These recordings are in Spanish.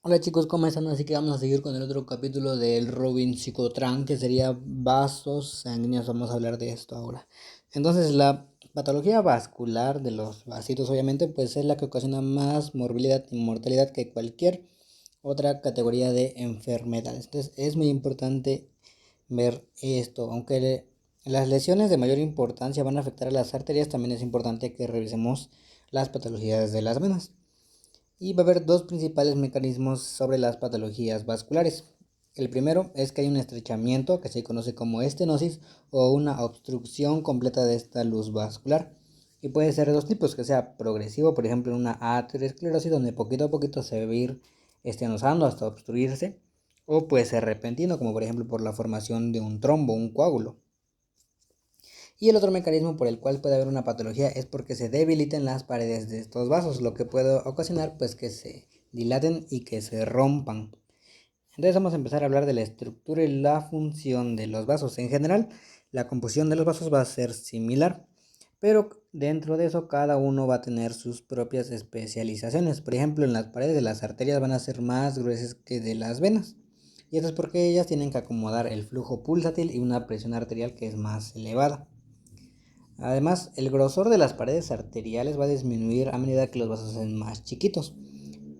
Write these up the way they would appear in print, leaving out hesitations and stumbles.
Hola chicos, ¿cómo están? Así que vamos a seguir con el otro capítulo del Robin Psicotran, que sería vasos sanguíneos. Vamos a hablar de esto ahora. Entonces, la patología vascular de los vasitos, obviamente, pues es la que ocasiona más morbilidad y mortalidad que cualquier otra categoría de enfermedades. Entonces, es muy importante ver esto. Las lesiones de mayor importancia van a afectar a las arterias, también es importante que revisemos las patologías de las venas. Y va a haber dos principales mecanismos sobre las patologías vasculares. El primero es que hay un estrechamiento que se conoce como estenosis o una obstrucción completa de esta luz vascular. Y puede ser de dos tipos, que sea progresivo, por ejemplo en una aterosclerosis donde poquito a poquito se va a ir estenosando hasta obstruirse, o puede ser repentino, como por ejemplo por la formación de un trombo, un coágulo. Y el otro mecanismo por el cual puede haber una patología es porque se debiliten las paredes de estos vasos, lo que puede ocasionar pues que se dilaten y que se rompan. Entonces vamos a empezar a hablar de la estructura y la función de los vasos. En general, la composición de los vasos va a ser similar, pero dentro de eso cada uno va a tener sus propias especializaciones. Por ejemplo, en las paredes de las arterias van a ser más gruesas que de las venas. Y esto es porque ellas tienen que acomodar el flujo pulsátil y una presión arterial que es más elevada. Además, el grosor de las paredes arteriales va a disminuir a medida que los vasos se hacen más chiquitos.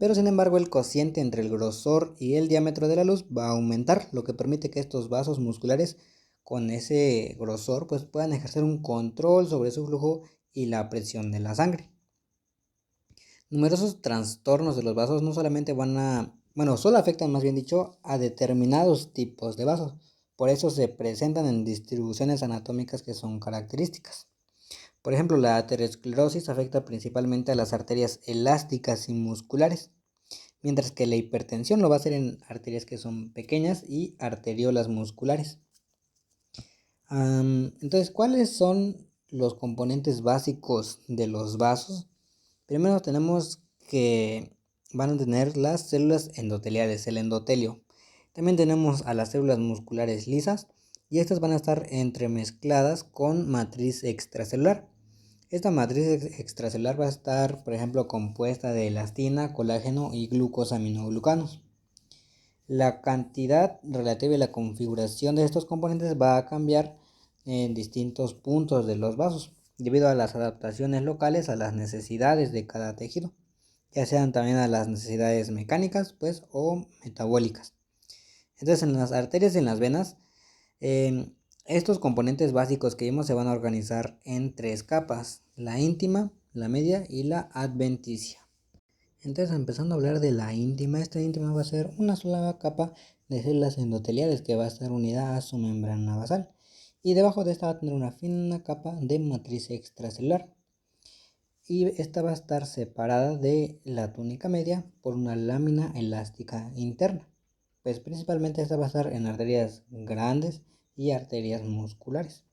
Pero sin embargo, el cociente entre el grosor y el diámetro de la luz va a aumentar, lo que permite que estos vasos musculares con ese grosor pues puedan ejercer un control sobre su flujo y la presión de la sangre. Numerosos trastornos de los vasos no solamente solo afectan, más bien dicho, a determinados tipos de vasos. Por eso se presentan en distribuciones anatómicas que son características. Por ejemplo, la aterosclerosis afecta principalmente a las arterias elásticas y musculares, mientras que la hipertensión lo va a hacer en arterias que son pequeñas y arteriolas musculares. Entonces, ¿cuáles son los componentes básicos de los vasos? Primero tenemos que van a tener las células endoteliales, el endotelio. También tenemos a las células musculares lisas y estas van a estar entremezcladas con matriz extracelular. Esta matriz extracelular va a estar, por ejemplo, compuesta de elastina, colágeno y glucosaminoglucanos. La cantidad relativa y la configuración de estos componentes va a cambiar en distintos puntos de los vasos, debido a las adaptaciones locales a las necesidades de cada tejido, ya sean también a las necesidades mecánicas, pues, o metabólicas. Entonces, en las arterias y en las venas, eh, estos componentes básicos que vimos se van a organizar en tres capas: la íntima, la media y la adventicia. Entonces, empezando a hablar de la íntima, esta íntima va a ser una sola capa de células endoteliales que va a estar unida a su membrana basal. Y debajo de esta va a tener una fina capa de matriz extracelular. Y esta va a estar separada de la túnica media por una lámina elástica interna. Pues principalmente esta va a estar en arterias grandes y arterias musculares.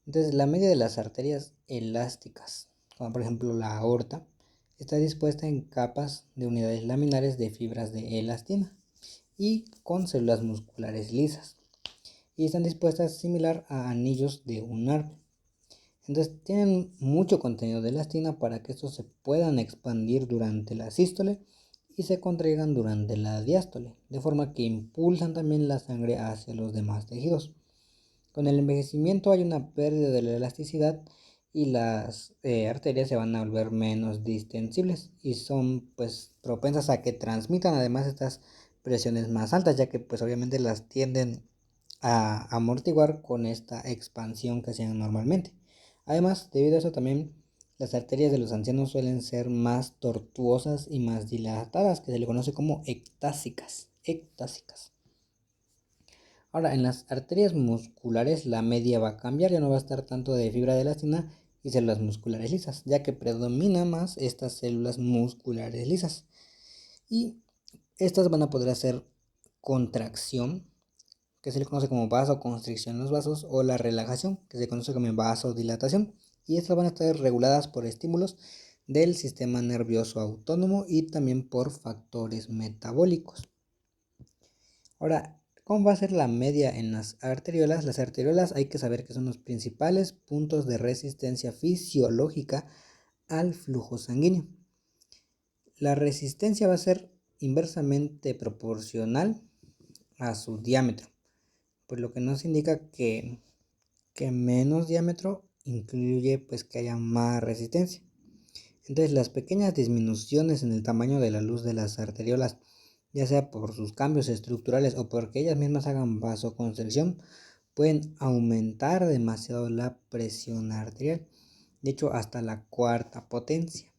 Entonces, la media de las arterias elásticas, como por ejemplo la aorta, está dispuesta en capas de unidades laminares de fibras de elastina y con células musculares lisas. Y están dispuestas similar a anillos de un árbol. Entonces, tienen mucho contenido de elastina para que estos se puedan expandir durante la sístole y se contraigan durante la diástole, de forma que impulsan también la sangre hacia los demás tejidos. Con el envejecimiento hay una pérdida de la elasticidad y las arterias se van a volver menos distensibles y son pues propensas a que transmitan además estas presiones más altas, ya que pues obviamente las tienden a amortiguar con esta expansión que hacían normalmente. Además, debido a eso también las arterias de los ancianos suelen ser más tortuosas y más dilatadas, que se le conoce como ectásicas. Ahora, en las arterias musculares la media va a cambiar, ya no va a estar tanto de fibra de elastina y células musculares lisas, ya que predomina más estas células musculares lisas. Y estas van a poder hacer contracción, que se le conoce como vasoconstricción en los vasos, o la relajación, que se conoce como vasodilatación. Y estas van a estar reguladas por estímulos del sistema nervioso autónomo y también por factores metabólicos. Ahora, ¿cómo va a ser la media en las arteriolas? Las arteriolas hay que saber que son los principales puntos de resistencia fisiológica al flujo sanguíneo. La resistencia va a ser inversamente proporcional a su diámetro, por lo que nos indica que menos diámetro incluye pues que haya más resistencia. Entonces las pequeñas disminuciones en el tamaño de la luz de las arteriolas, ya sea por sus cambios estructurales o porque ellas mismas hagan vasoconstricción, pueden aumentar demasiado la presión arterial, de hecho hasta la cuarta potencia.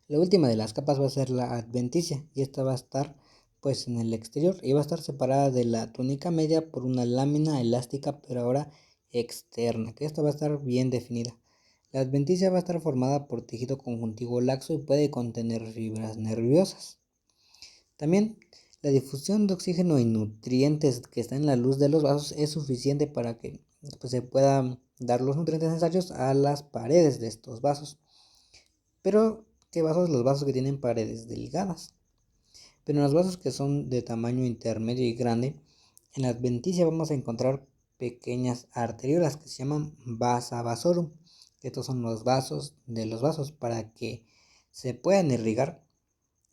La última de las capas va a ser la adventicia, y esta va a estar pues en el exterior y va a estar separada de la túnica media por una lámina elástica, pero ahora externa, que esta va a estar bien definida. La adventicia va a estar formada por tejido conjuntivo laxo y puede contener fibras nerviosas. También la difusión de oxígeno y nutrientes que está en la luz de los vasos es suficiente para que pues, se puedan dar los nutrientes necesarios a las paredes de estos vasos. Pero, ¿qué vasos? Los vasos que tienen paredes delgadas. Pero en los vasos que son de tamaño intermedio y grande, en la adventicia vamos a encontrar pequeñas arteriolas que se llaman vasa vasorum. Estos son los vasos de los vasos para que se puedan irrigar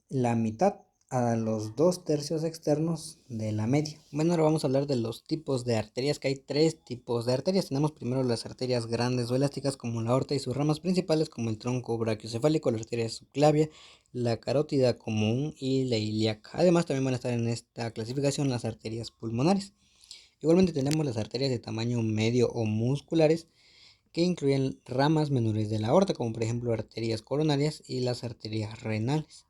la mitad a los 2/3 externos de la media. Bueno, ahora vamos a hablar de los tipos de arterias, que hay 3 tipos de arterias. Tenemos primero las arterias grandes o elásticas como la aorta y sus ramas principales como el tronco brachiocefálico, la arteria subclavia, la carótida común y la ilíaca. Además también van a estar en esta clasificación las arterias pulmonares. Igualmente tenemos las arterias de tamaño medio o musculares, que incluyen ramas menores de la aorta, como por ejemplo arterias coronarias y las arterias renales.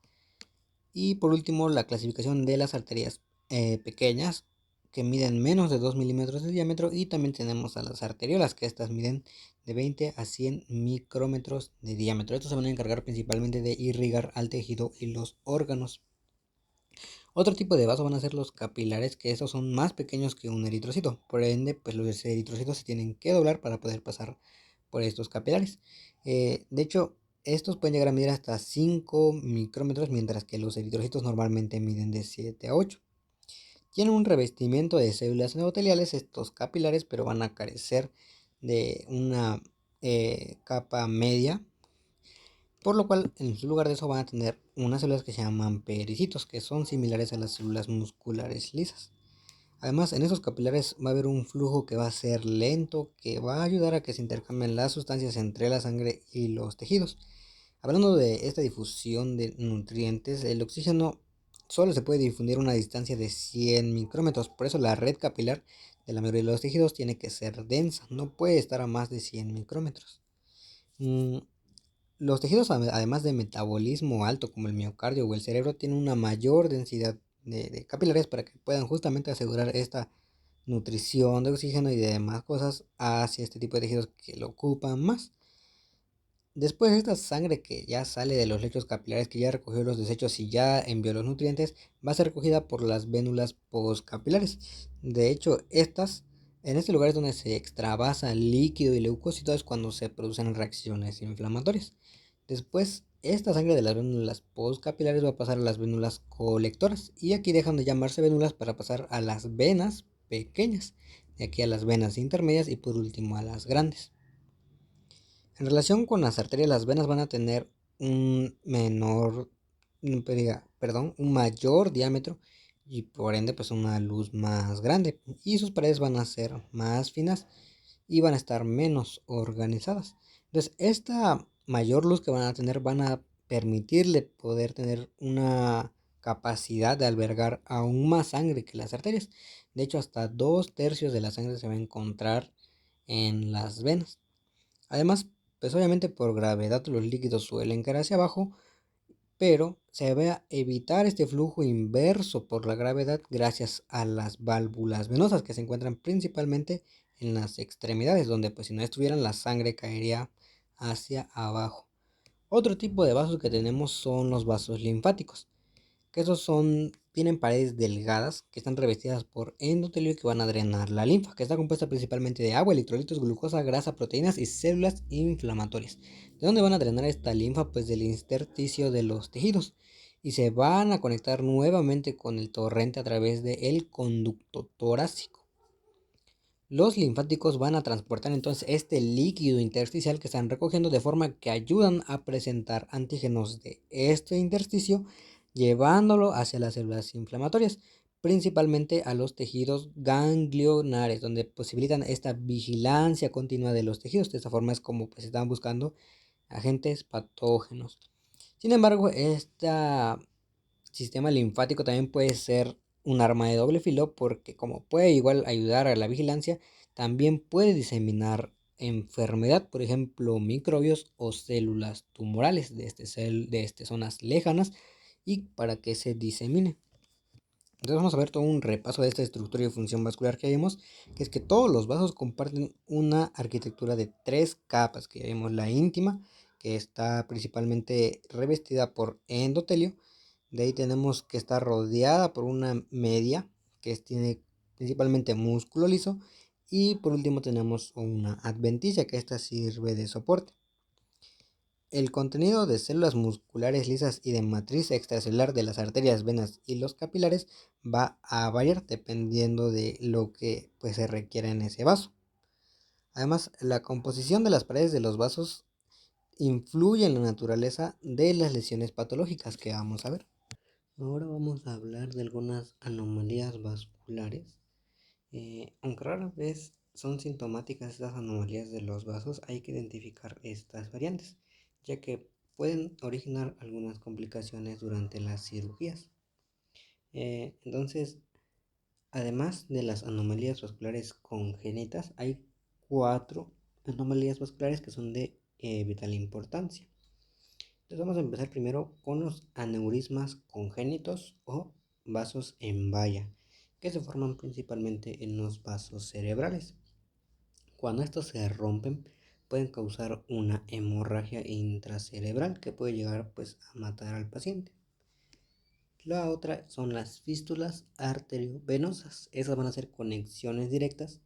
Y por último, la clasificación de las arterias pequeñas, que miden menos de 2 milímetros de diámetro, y también tenemos a las arteriolas, que estas miden de 20 a 100 micrómetros de diámetro. Estos se van a encargar principalmente de irrigar al tejido y los órganos. Otro tipo de vaso van a ser los capilares, que estos son más pequeños que un eritrocito. Por ende, pues los eritrocitos se tienen que doblar para poder pasar por estos capilares. De hecho, estos pueden llegar a medir hasta 5 micrómetros, mientras que los eritrocitos normalmente miden de 7 a 8. Tienen un revestimiento de células endoteliales estos capilares, pero van a carecer de una capa media, por lo cual en su lugar de eso van a tener unas células que se llaman pericitos, que son similares a las células musculares lisas. Además, en esos capilares va a haber un flujo que va a ser lento, que va a ayudar a que se intercambien las sustancias entre la sangre y los tejidos. Hablando de esta difusión de nutrientes, el oxígeno solo se puede difundir a una distancia de 100 micrómetros, por eso la red capilar de la mayoría de los tejidos tiene que ser densa, no puede estar a más de 100 micrómetros. Los tejidos, además de metabolismo alto como el miocardio o el cerebro, tienen una mayor densidad de capilares para que puedan justamente asegurar esta nutrición de oxígeno y de demás cosas hacia este tipo de tejidos que lo ocupan más. Después, esta sangre que ya sale de los lechos capilares, que ya recogió los desechos y ya envió los nutrientes, va a ser recogida por las vénulas postcapilares. De hecho, en este lugar es donde se extravasa líquido y leucocitos cuando se producen reacciones inflamatorias. Después, esta sangre de las vénulas postcapilares va a pasar a las vénulas colectoras, y aquí dejan de llamarse vénulas para pasar a las venas pequeñas, de aquí a las venas intermedias y por último a las grandes. En relación con las arterias, las venas van a tener un un mayor diámetro y por ende pues una luz más grande, y sus paredes van a ser más finas y van a estar menos organizadas. Entonces, esta mayor luz que van a tener van a permitirle poder tener una capacidad de albergar aún más sangre que las arterias. De hecho, hasta 2/3 de la sangre se va a encontrar en las venas. Además, pues obviamente por gravedad los líquidos suelen caer hacia abajo, pero se va a evitar este flujo inverso por la gravedad gracias a las válvulas venosas, que se encuentran principalmente en las extremidades, donde pues si no estuvieran la sangre caería hacia abajo. Otro tipo de vasos que tenemos son los vasos linfáticos, que tienen paredes delgadas que están revestidas por endotelio, que van a drenar la linfa, que está compuesta principalmente de agua, electrolitos, glucosa, grasa, proteínas y células inflamatorias. ¿De dónde van a drenar esta linfa? Pues del intersticio de los tejidos, y se van a conectar nuevamente con el torrente a través del conducto torácico. Los linfáticos van a transportar entonces este líquido intersticial que están recogiendo, de forma que ayudan a presentar antígenos de este intersticio llevándolo hacia las células inflamatorias, principalmente a los tejidos ganglionares, donde posibilitan esta vigilancia continua de los tejidos. De esta forma es como pues están buscando agentes patógenos. Sin embargo, este sistema linfático también puede ser un arma de doble filo porque como puede igual ayudar a la vigilancia, también puede diseminar enfermedad, por ejemplo, microbios o células tumorales de zonas lejanas y para que se disemine. Entonces vamos a ver todo un repaso de esta estructura y función vascular que vemos, que es que todos los vasos comparten una arquitectura de tres capas, que vemos la íntima, que está principalmente revestida por endotelio, de ahí tenemos que está rodeada por una media, tiene principalmente músculo liso, y por último tenemos una adventicia, que esta sirve de soporte. El contenido de células musculares lisas y de matriz extracelular de las arterias, venas y los capilares va a variar dependiendo de lo que pues, se requiera en ese vaso. Además, la composición de las paredes de los vasos influye en la naturaleza de las lesiones patológicas que vamos a ver. Ahora vamos a hablar de algunas anomalías vasculares. Aunque rara vez son sintomáticas estas anomalías de los vasos, hay que identificar estas variantes, ya que pueden originar algunas complicaciones durante las cirugías. Entonces, además de las anomalías vasculares congénitas, hay 4 anomalías vasculares que son de vital importancia. Entonces vamos a empezar primero con los aneurismas congénitos o vasos en valla, que se forman principalmente en los vasos cerebrales. Cuando estos se rompen, pueden causar una hemorragia intracerebral que puede llegar pues, a matar al paciente. La otra son las fístulas arteriovenosas. Esas van a ser conexiones directas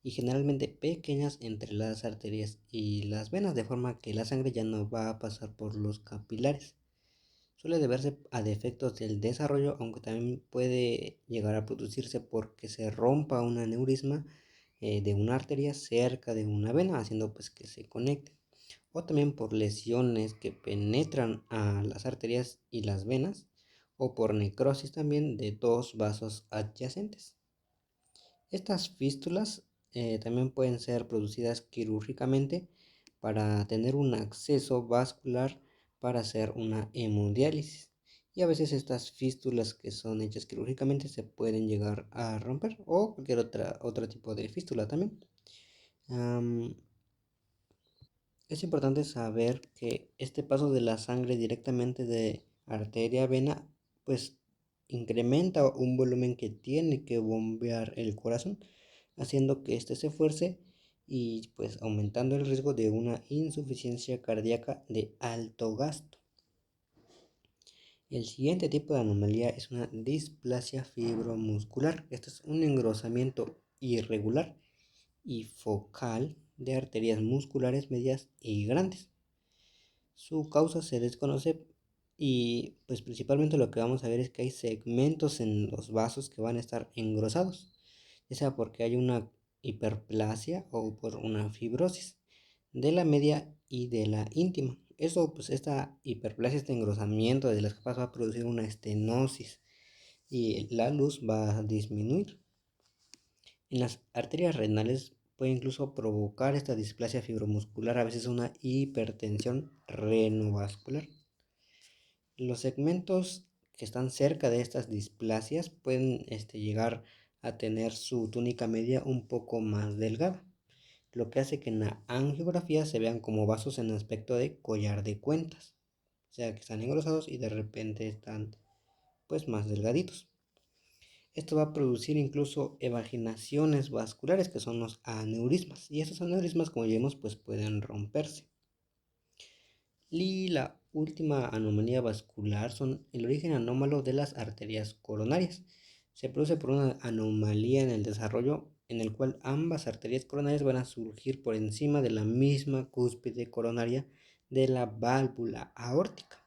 y generalmente pequeñas entre las arterias y las venas, de forma que la sangre ya no va a pasar por los capilares. Suele deberse a defectos del desarrollo, aunque también puede llegar a producirse porque se rompa un aneurisma de una arteria cerca de una vena, haciendo pues que se conecte. O también por lesiones que penetran a las arterias y las venas, o por necrosis también de dos vasos adyacentes. Estas fístulas también pueden ser producidas quirúrgicamente para tener un acceso vascular para hacer una hemodiálisis. Y a veces estas fístulas que son hechas quirúrgicamente se pueden llegar a romper o cualquier otro tipo de fístula también. Es importante saber que este paso de la sangre directamente de arteria a vena pues incrementa un volumen que tiene que bombear el corazón, haciendo que éste se esfuerce y pues aumentando el riesgo de una insuficiencia cardíaca de alto gasto. El siguiente tipo de anomalía es una displasia fibromuscular. Esto es un engrosamiento irregular y focal de arterias musculares medias y grandes. Su causa se desconoce y pues principalmente lo que vamos a ver es que hay segmentos en los vasos que van a estar engrosados, ya sea porque hay una hiperplasia o por una fibrosis de la media y de la íntima. Eso, pues esta hiperplasia, este engrosamiento de las capas va a producir una estenosis y la luz va a disminuir. En las arterias renales puede incluso provocar esta displasia fibromuscular, a veces una hipertensión renovascular. Los segmentos que están cerca de estas displasias pueden llegar a tener su túnica media un poco más delgada, lo que hace que en la angiografía se vean como vasos en aspecto de collar de cuentas, o sea que están engrosados y de repente están pues más delgaditos. Esto va a producir incluso evaginaciones vasculares que son los aneurismas y estos aneurismas como ya vimos pues pueden romperse. Y la última anomalía vascular son el origen anómalo de las arterias coronarias. Se produce por una anomalía en el desarrollo en el cual ambas arterias coronarias van a surgir por encima de la misma cúspide coronaria de la válvula aórtica.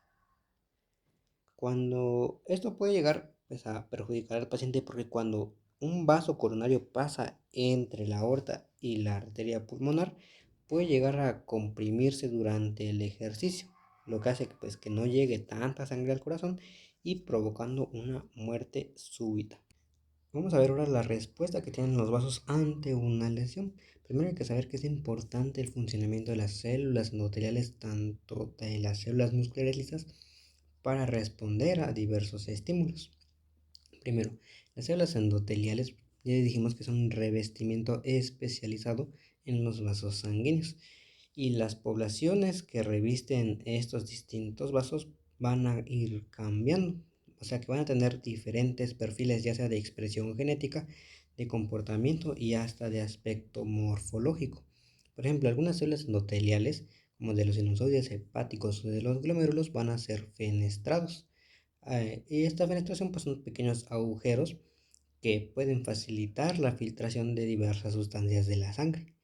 Cuando esto puede llegar pues, a perjudicar al paciente porque cuando un vaso coronario pasa entre la aorta y la arteria pulmonar, puede llegar a comprimirse durante el ejercicio, lo que hace pues, que no llegue tanta sangre al corazón y provocando una muerte súbita. Vamos a ver ahora la respuesta que tienen los vasos ante una lesión. Primero hay que saber que es importante el funcionamiento de las células endoteliales, tanto de las células musculares lisas, para responder a diversos estímulos. Primero, las células endoteliales ya dijimos que son un revestimiento especializado en los vasos sanguíneos y las poblaciones que revisten estos distintos vasos van a ir cambiando, o sea que van a tener diferentes perfiles ya sea de expresión genética, de comportamiento y hasta de aspecto morfológico. Por ejemplo, algunas células endoteliales, como de los sinusoides hepáticos o de los glomérulos, van a ser fenestrados. Y esta fenestración pues son pequeños agujeros que pueden facilitar la filtración de diversas sustancias de la sangre,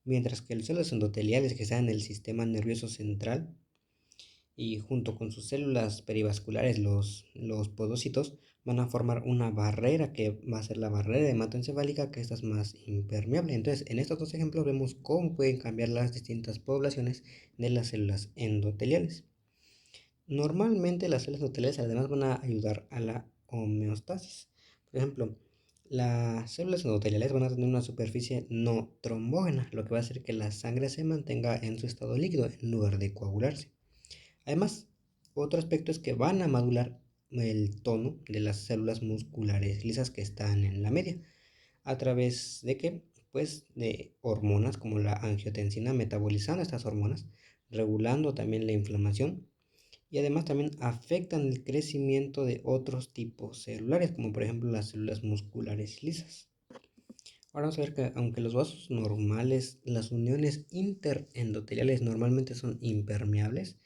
mientras que las células endoteliales que están en el sistema nervioso central y junto con sus células perivasculares, los podocitos, van a formar una barrera que va a ser la barrera hematoencefálica, que esta es más impermeable. Entonces, en estos dos ejemplos vemos cómo pueden cambiar las distintas poblaciones de las células endoteliales. Normalmente las células endoteliales además van a ayudar a la homeostasis. Por ejemplo, las células endoteliales van a tener una superficie no trombógena, lo que va a hacer que la sangre se mantenga en su estado líquido en lugar de coagularse. Además, otro aspecto es que van a modular el tono de las células musculares lisas que están en la media. ¿A través de qué? Pues de hormonas como la angiotensina, metabolizando estas hormonas, regulando también la inflamación y además también afectan el crecimiento de otros tipos celulares, como por ejemplo las células musculares lisas. Ahora vamos a ver que aunque los vasos normales, las uniones interendoteliales normalmente son impermeables,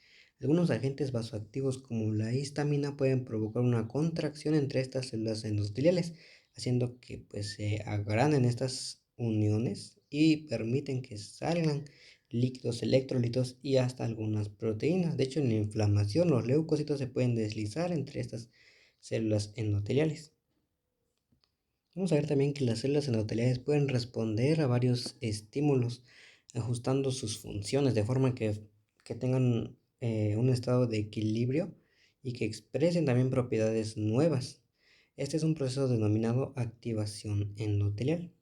algunos agentes vasoactivos como la histamina pueden provocar una contracción entre estas células endoteliales, haciendo que pues, se agranen estas uniones y permiten que salgan líquidos, electrolitos y hasta algunas proteínas. De hecho, en la inflamación los leucocitos se pueden deslizar entre estas células endoteliales. Vamos a ver también que las células endoteliales pueden responder a varios estímulos, ajustando sus funciones de forma que tengan un estado de equilibrio y que expresen también propiedades nuevas. Este es un proceso denominado activación endotelial.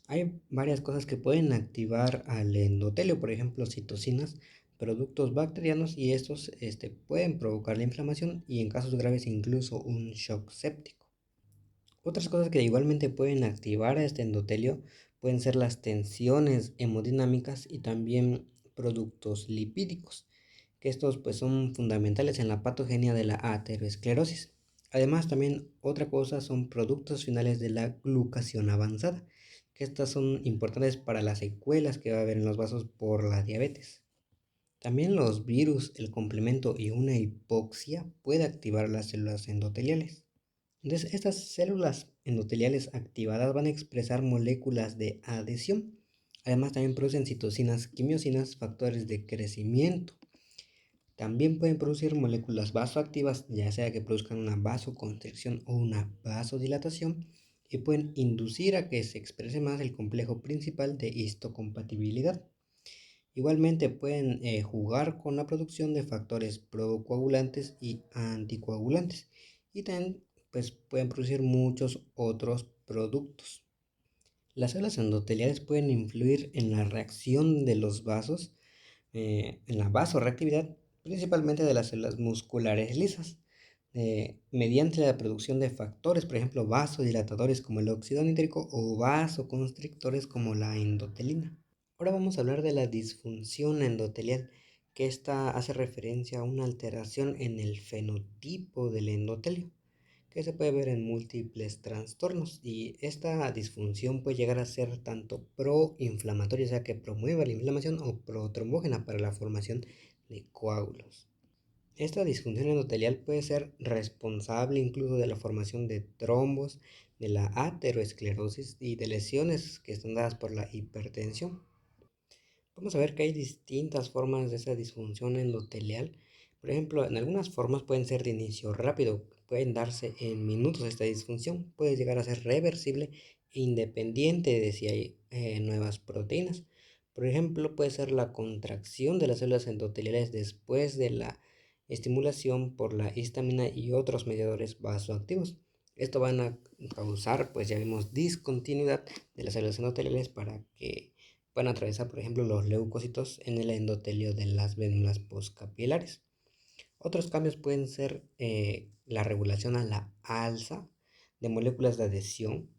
Hay varias cosas que pueden activar al endotelio, por ejemplo, citocinas, productos bacterianos y estos pueden provocar la inflamación y en casos graves incluso un shock séptico. Otras cosas que igualmente pueden activar a este endotelio pueden ser las tensiones hemodinámicas y también productos lipídicos, que estos pues son fundamentales en la patogenia de la aterosclerosis. Además también otra cosa son productos finales de la glucación avanzada, que estas son importantes para las secuelas que va a haber en los vasos por la diabetes. También los virus, el complemento y una hipoxia puede activar las células endoteliales. Entonces, estas células endoteliales activadas van a expresar moléculas de adhesión. Además, también producen citocinas, quimiosinas, factores de crecimiento. También pueden producir moléculas vasoactivas, ya sea que produzcan una vasoconstricción o una vasodilatación, y pueden inducir a que se exprese más el complejo principal de histocompatibilidad. Igualmente pueden jugar con la producción de factores procoagulantes y anticoagulantes y también pues, pueden producir muchos otros productos. Las células endoteliales pueden influir en la reacción de los vasos, en la vasoreactividad, principalmente de las células musculares lisas, mediante la producción de factores, por ejemplo, vasodilatadores como el óxido nítrico o vasoconstrictores como la endotelina. Ahora vamos a hablar de la disfunción endotelial, que esta hace referencia a una alteración en el fenotipo del endotelio, que se puede ver en múltiples trastornos y esta disfunción puede llegar a ser tanto proinflamatoria, o sea que promueva la inflamación, o protrombógena para la formación de coágulos. Esta disfunción endotelial puede ser responsable incluso de la formación de trombos, de la aterosclerosis y de lesiones que están dadas por la hipertensión. Vamos a ver que hay distintas formas de esa disfunción endotelial. Por ejemplo, en algunas formas pueden ser de inicio rápido, pueden darse en minutos esta disfunción, puede llegar a ser reversible e independiente de si hay nuevas proteínas. Por ejemplo, puede ser la contracción de las células endoteliales después de la estimulación por la histamina y otros mediadores vasoactivos. Esto van a causar, pues ya vimos, discontinuidad de las células endoteliales para que puedan atravesar, por ejemplo, los leucocitos en el endotelio de las vénulas postcapilares. Otros cambios pueden ser la regulación a la alza de moléculas de adhesión,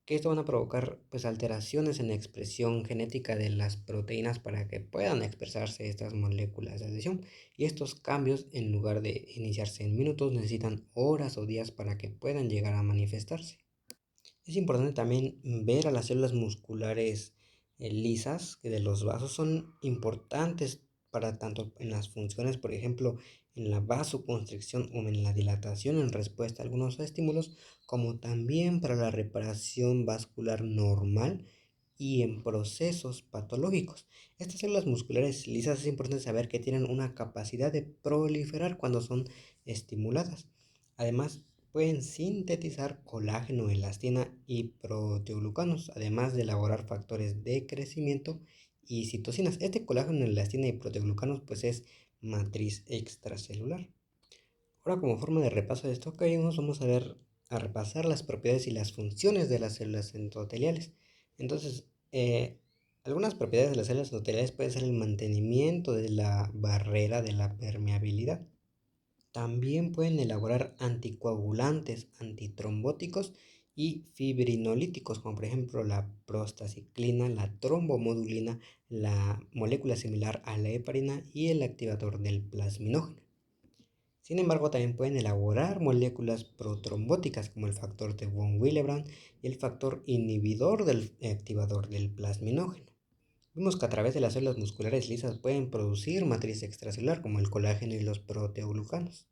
que esto van a provocar pues alteraciones en la expresión genética de las proteínas para que puedan expresarse estas moléculas de adhesión. Y estos cambios, en lugar de iniciarse en minutos, necesitan horas o días para que puedan llegar a manifestarse. Es importante también ver a las células musculares lisas que de los vasos son importantes para tanto en las funciones, por ejemplo, en la vasoconstricción o en la dilatación en respuesta a algunos estímulos, como también para la reparación vascular normal y en procesos patológicos. Estas células musculares lisas es importante saber que tienen una capacidad de proliferar cuando son estimuladas. Además, pueden sintetizar colágeno, elastina y proteoglucanos, además de elaborar factores de crecimiento y citocinas. Este colágeno, elastina y proteoglucanos pues es matriz extracelular. Ahora, como forma de repaso de esto que vimos, vamos a repasar las propiedades y las funciones de las células endoteliales. Entonces, algunas propiedades de las células endoteliales pueden ser el mantenimiento de la barrera de la permeabilidad. También pueden elaborar anticoagulantes, antitrombóticos y fibrinolíticos, como por ejemplo la prostaciclina, la trombomodulina, la molécula similar a la heparina y el activador del plasminógeno. Sin embargo, también pueden elaborar moléculas protrombóticas como el factor de von Willebrand y el factor inhibidor del activador del plasminógeno. Vimos que a través de las células musculares lisas pueden producir matriz extracelular como el colágeno y los proteoglucanos.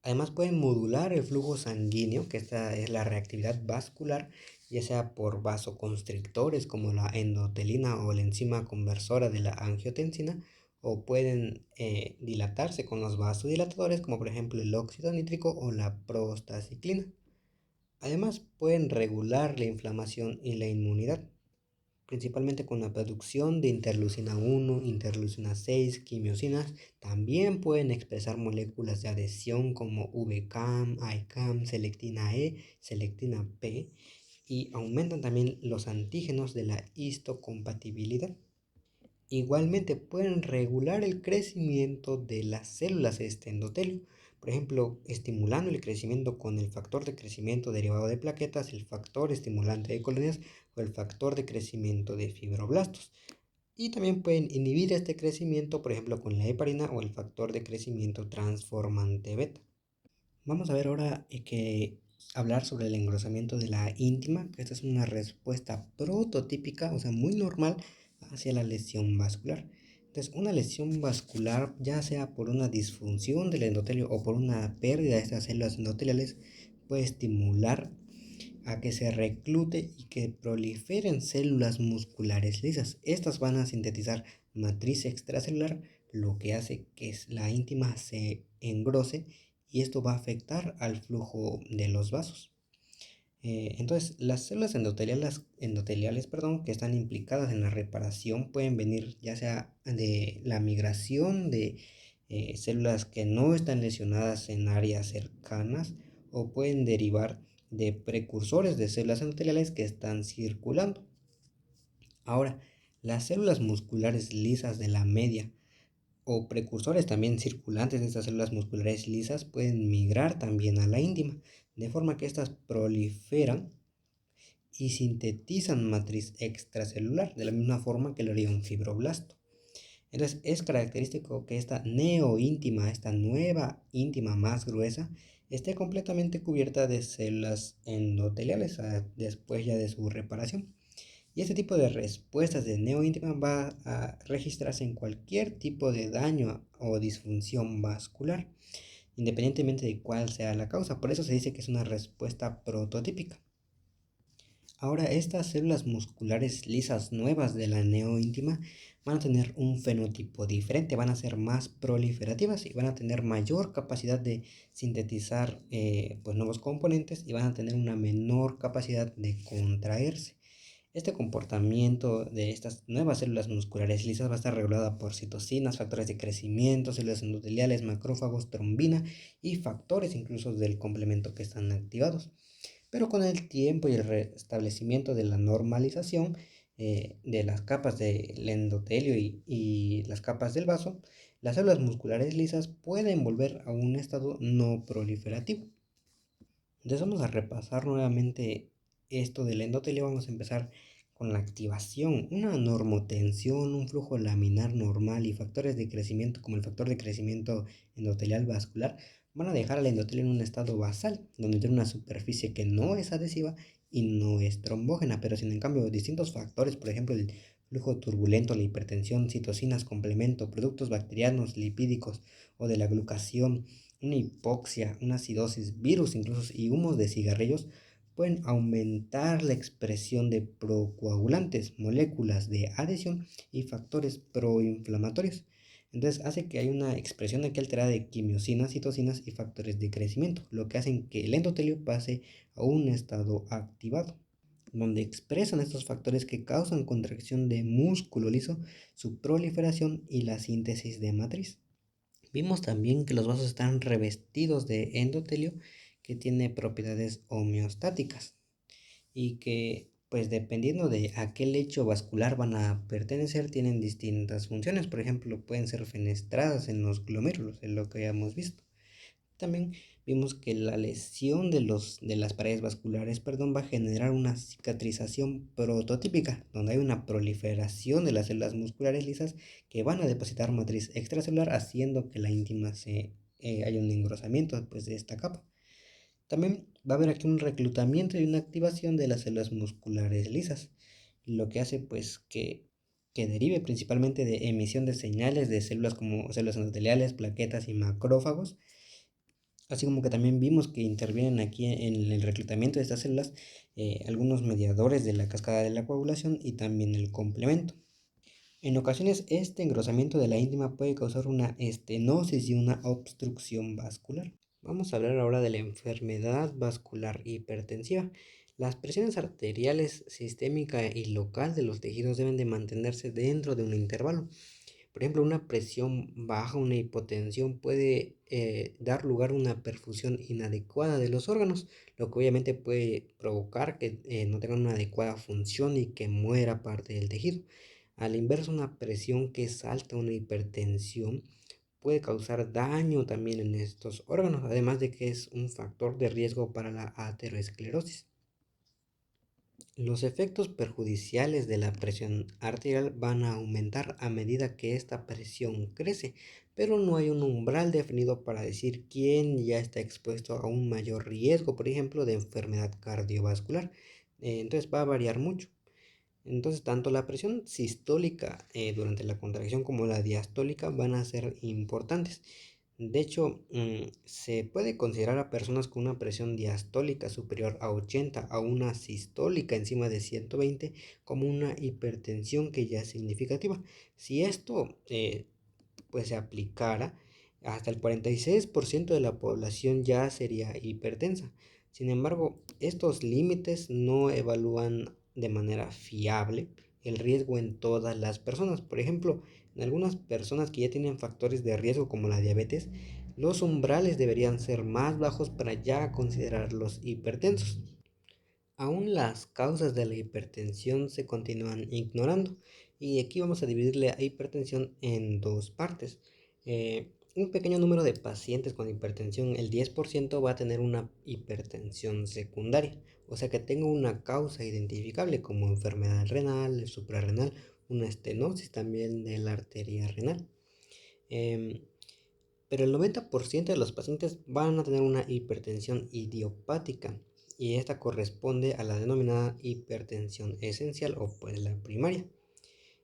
Además pueden modular el flujo sanguíneo, que esta es la reactividad vascular, ya sea por vasoconstrictores como la endotelina o la enzima conversora de la angiotensina, o pueden dilatarse con los vasodilatadores como por ejemplo el óxido nítrico o la prostaciclina. Además pueden regular la inflamación y la inmunidad, principalmente con la producción de interleucina 1, interleucina 6, quimiosinas. También pueden expresar moléculas de adhesión como VCAM, ICAM, selectina E, selectina P, y aumentan también los antígenos de la histocompatibilidad. Igualmente pueden regular el crecimiento de las células de este endotelio, por ejemplo, estimulando el crecimiento con el factor de crecimiento derivado de plaquetas, el factor estimulante de colonias o el factor de crecimiento de fibroblastos. Y también pueden inhibir este crecimiento, por ejemplo, con la heparina o el factor de crecimiento transformante beta. Vamos a ver ahora hablar sobre el engrosamiento de la íntima, que esta es una respuesta prototípica, o sea, muy normal hacia la lesión vascular. Entonces, una lesión vascular, ya sea por una disfunción del endotelio o por una pérdida de estas células endoteliales, puede estimular a que se reclute y que proliferen células musculares lisas. Estas van a sintetizar matriz extracelular, lo que hace que la íntima se engrose y esto va a afectar al flujo de los vasos. Entonces, las células endoteliales, que están implicadas en la reparación pueden venir ya sea de la migración de células que no están lesionadas en áreas cercanas o pueden derivar de precursores de células endoteliales que están circulando. Ahora, las células musculares lisas de la media o precursores también circulantes de estas células musculares lisas pueden migrar también a la íntima, de forma que éstas proliferan y sintetizan matriz extracelular, de la misma forma que lo haría un fibroblasto. Entonces es característico que esta neoíntima, esta nueva íntima más gruesa, esté completamente cubierta de células endoteliales después ya de su reparación. Y este tipo de respuestas de neoíntima va a registrarse en cualquier tipo de daño o disfunción vascular, independientemente de cuál sea la causa. Por eso se dice que es una respuesta prototípica. Ahora, estas células musculares lisas nuevas de la neoíntima van a tener un fenotipo diferente, van a ser más proliferativas y van a tener mayor capacidad de sintetizar nuevos componentes y van a tener una menor capacidad de contraerse. Este comportamiento de estas nuevas células musculares lisas va a estar regulada por citocinas, factores de crecimiento, células endoteliales, macrófagos, trombina y factores incluso del complemento que están activados. Pero con el tiempo y el restablecimiento de la normalización de las capas del endotelio y las capas del vaso, las células musculares lisas pueden volver a un estado no proliferativo. Entonces vamos a repasar nuevamente esto del endotelio. Vamos a empezar con la activación. Una normotensión, un flujo laminar normal y factores de crecimiento como el factor de crecimiento endotelial vascular van a dejar al endotelio en un estado basal, donde tiene una superficie que no es adhesiva y no es trombógena, pero sin en cambio distintos factores, por ejemplo el flujo turbulento, la hipertensión, citocinas, complemento, productos bacterianos, lipídicos o de la glucación, una hipoxia, una acidosis, virus incluso y humos de cigarrillos pueden aumentar la expresión de procoagulantes, moléculas de adhesión y factores proinflamatorios. Entonces hace que haya una expresión aquí alterada de quimiosinas, citocinas y factores de crecimiento, lo que hacen que el endotelio pase a un estado activado, donde expresan estos factores que causan contracción de músculo liso, su proliferación y la síntesis de matriz. Vimos también que los vasos están revestidos de endotelio que tiene propiedades homeostáticas y que pues dependiendo de a qué lecho vascular van a pertenecer tienen distintas funciones. Por ejemplo, pueden ser fenestradas en los glomérulos, en lo que ya hemos visto. También vimos que la lesión de las paredes vasculares, va a generar una cicatrización prototípica, donde hay una proliferación de las células musculares lisas que van a depositar matriz extracelular, haciendo que la íntima haya un engrosamiento pues, de esta capa. También va a haber aquí un reclutamiento y una activación de las células musculares lisas, lo que hace pues que derive principalmente de emisión de señales de células como células endoteliales, plaquetas y macrófagos, así como que también vimos que intervienen aquí en el reclutamiento de estas células algunos mediadores de la cascada de la coagulación y también el complemento. En ocasiones este engrosamiento de la íntima puede causar una estenosis y una obstrucción vascular. Vamos a hablar ahora de la enfermedad vascular hipertensiva. Las presiones arteriales sistémica y local de los tejidos deben de mantenerse dentro de un intervalo. Por ejemplo, una presión baja, una hipotensión puede dar lugar a una perfusión inadecuada de los órganos, lo que obviamente puede provocar que no tengan una adecuada función y que muera parte del tejido. Al inverso, una presión que es alta, una hipertensión, puede causar daño también en estos órganos, además de que es un factor de riesgo para la aterosclerosis. Los efectos perjudiciales de la presión arterial van a aumentar a medida que esta presión crece, pero no hay un umbral definido para decir quién ya está expuesto a un mayor riesgo, por ejemplo, de enfermedad cardiovascular. Entonces va a variar mucho. Entonces, tanto la presión sistólica durante la contracción como la diastólica van a ser importantes. De hecho, se puede considerar a personas con una presión diastólica superior a 80 a una sistólica encima de 120 como una hipertensión que ya es significativa. Si esto pues se aplicara, hasta el 46% de la población ya sería hipertensa. Sin embargo, estos límites no evalúan de manera fiable el riesgo en todas las personas. Por ejemplo, en algunas personas que ya tienen factores de riesgo como la diabetes, los umbrales deberían ser más bajos para ya considerarlos hipertensos. Aún las causas de la hipertensión se continúan ignorando y aquí vamos a dividir la hipertensión en dos partes. Un pequeño número de pacientes con hipertensión, el 10%, va a tener una hipertensión secundaria, o sea que tenga una causa identificable como enfermedad renal, suprarrenal, una estenosis también de la arteria renal. Em, pero el 90% de los pacientes van a tener una hipertensión idiopática y esta corresponde a la denominada hipertensión esencial o pues la primaria.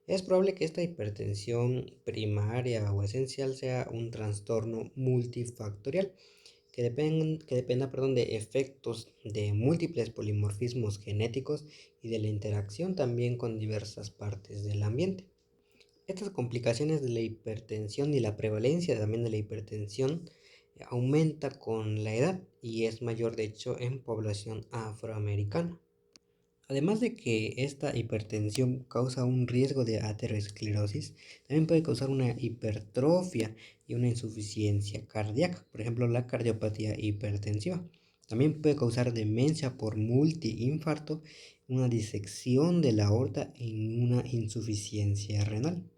Es probable que esta hipertensión primaria o esencial sea un trastorno multifactorial que dependa de efectos de múltiples polimorfismos genéticos y de la interacción también con diversas partes del ambiente. Estas complicaciones de la hipertensión y la prevalencia también de la hipertensión aumenta con la edad y es mayor de hecho en población afroamericana. Además de que esta hipertensión causa un riesgo de aterosclerosis, también puede causar una hipertrofia y una insuficiencia cardíaca, por ejemplo la cardiopatía hipertensiva. También puede causar demencia por multiinfarto, una disección de la aorta y una insuficiencia renal.